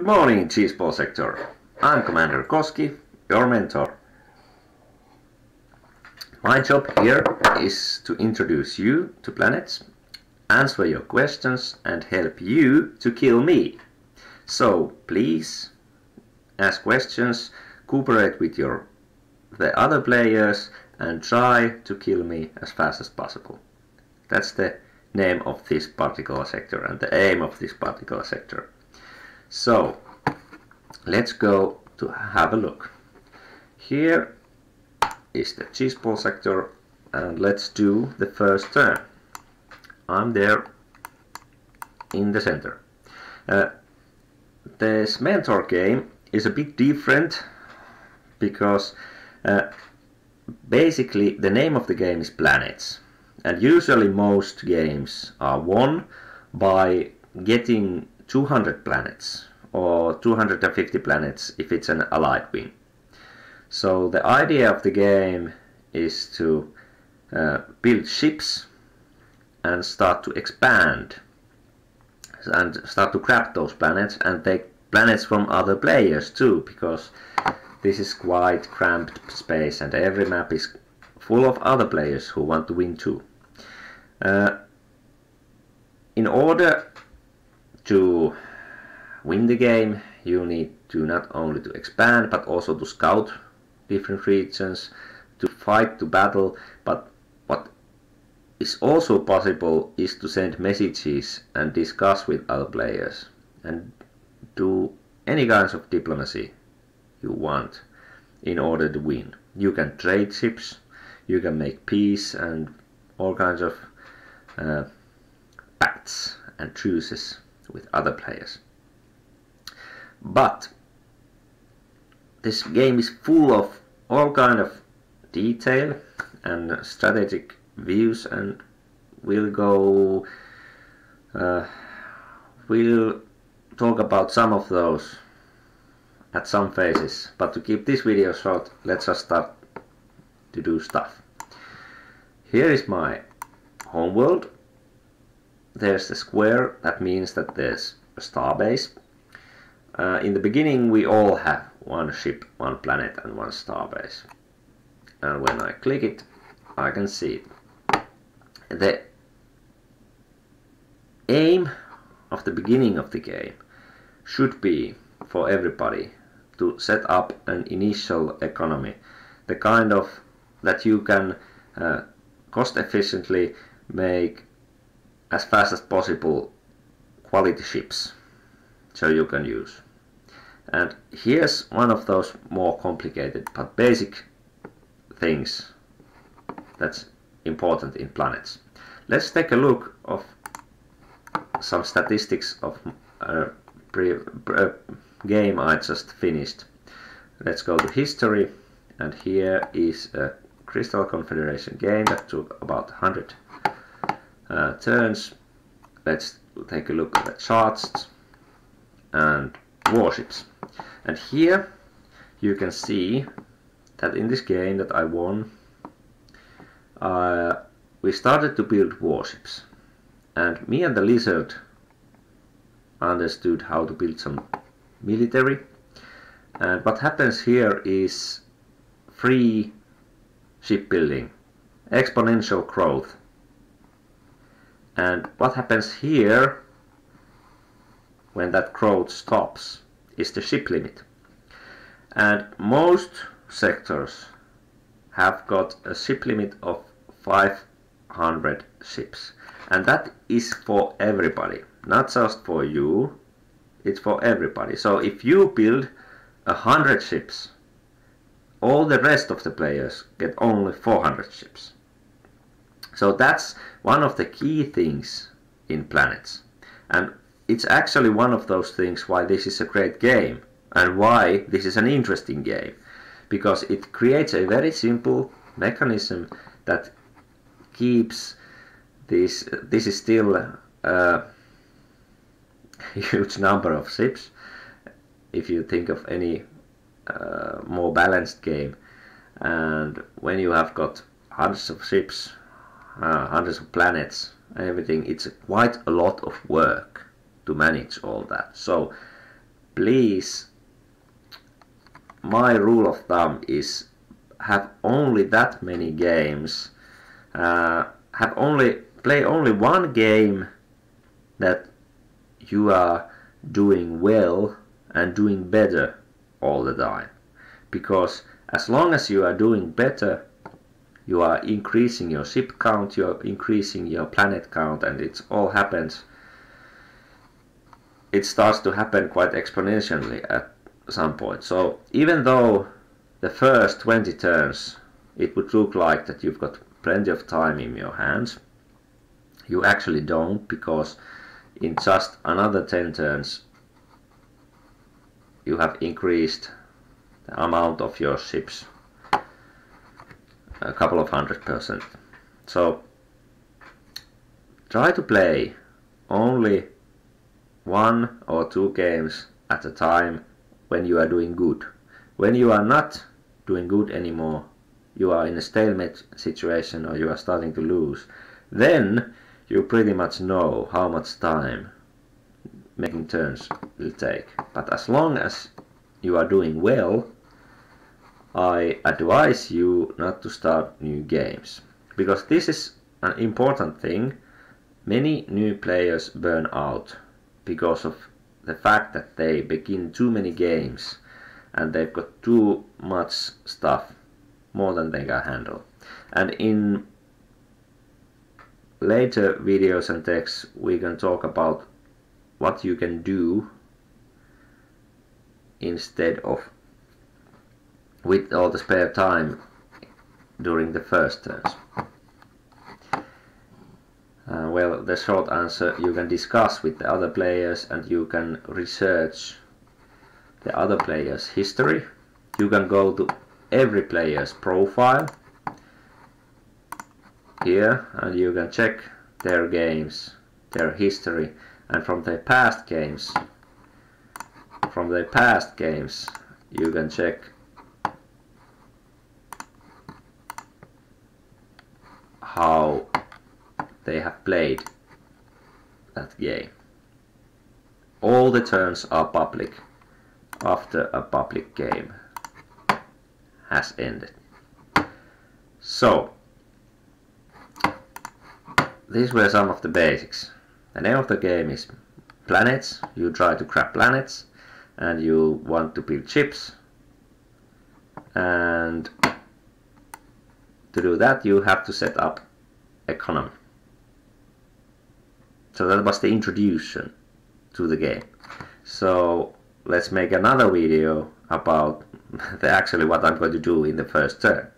Good morning, Cheeseball sector. I'm Commander Koski, your mentor. My job here is to introduce you to planets, answer your questions and help you to kill me. So please ask questions, cooperate with the other players and try to kill me as fast as possible. That's the name of this particular sector and the aim of this particular sector. So let's go to have a look. Here is the Cheeseball sector and let's do the first turn. I'm there in the center. This mentor game is a bit different because basically the name of the game is Planets, and usually most games are won by getting 200 planets or 250 planets if it's an allied win. So the idea of the game is to build ships and start to expand and start to grab those planets and take planets from other players too, because this is quite cramped space and every map is full of other players who want to win too. In order to win the game, you need to not only to expand but also to scout different regions, to fight, to battle, but what is also possible is to send messages and discuss with other players and do any kinds of diplomacy you want in order to win. You can trade ships, you can make peace and all kinds of pacts and truces with other players. But this game is full of all kind of detail and strategic views, and we'll talk about some of those at some phases. But to keep this video short, let's just start to do stuff. Here is my homeworld. There's the square, that means that there's a starbase. In the beginning we all have one ship, one planet and one starbase. And when I click it, I can see it. The aim of the beginning of the game should be for everybody to set up an initial economy, the kind of that you can cost efficiently make as fast as possible quality ships so you can use. And here's one of those more complicated but basic things that's important in planets. Let's take a look of some statistics of a game I just finished. Let's go to history, and here is a Crystal Confederation game that took about 100 turns. Let's take a look at the charts and warships. And here you can see that in this game that I won, we started to build warships, and me and the lizard understood how to build some military. And what happens here is free shipbuilding, exponential growth. And what happens here when that growth stops is the ship limit. And most sectors have got a ship limit of 500 ships. And that is for everybody, not just for you, it's for everybody. So if you build 100 ships, all the rest of the players get only 400 ships. So that's one of the key things in Planets. And it's actually one of those things why this is a great game and why this is an interesting game. Because it creates a very simple mechanism that keeps this is still a huge number of ships. If you think of any more balanced game, and when you have got hundreds of ships, hundreds of planets and everything, it's quite a lot of work to manage all that. So please, my rule of thumb is have only that many games, play only one game that you are doing well and doing better all the time. Because as long as you are doing better, you are increasing your ship count, you are increasing your planet count, and it all happens. It starts to happen quite exponentially at some point. So even though the first 20 turns it would look like that you've got plenty of time in your hands, you actually don't, because in just another 10 turns you have increased the amount of your ships a couple of 100%. So try to play only 1 or 2 games at a time when you are doing good. When you are not doing good anymore, you are in a stalemate situation or you are starting to lose, then you pretty much know how much time making turns will take. But as long as you are doing well, I advise you not to start new games, because this is an important thing. Many new players burn out because of the fact that they begin too many games and they've got too much stuff, more than they can handle. And in later videos and texts we can talk about what you can do instead of with all the spare time during the first turns. Well, the short answer, you can discuss with the other players and you can research the other players' history. You can go to every player's profile here and you can check their games, their history, and from their past games you can check how they have played that game. All the turns are public after a public game has ended. So these were some of the basics. The name of the game is Planets. You try to grab planets and you want to build ships, and to do that you have to set up economy. So that was the introduction to the game. So let's make another video about actually what I'm going to do in the first turn.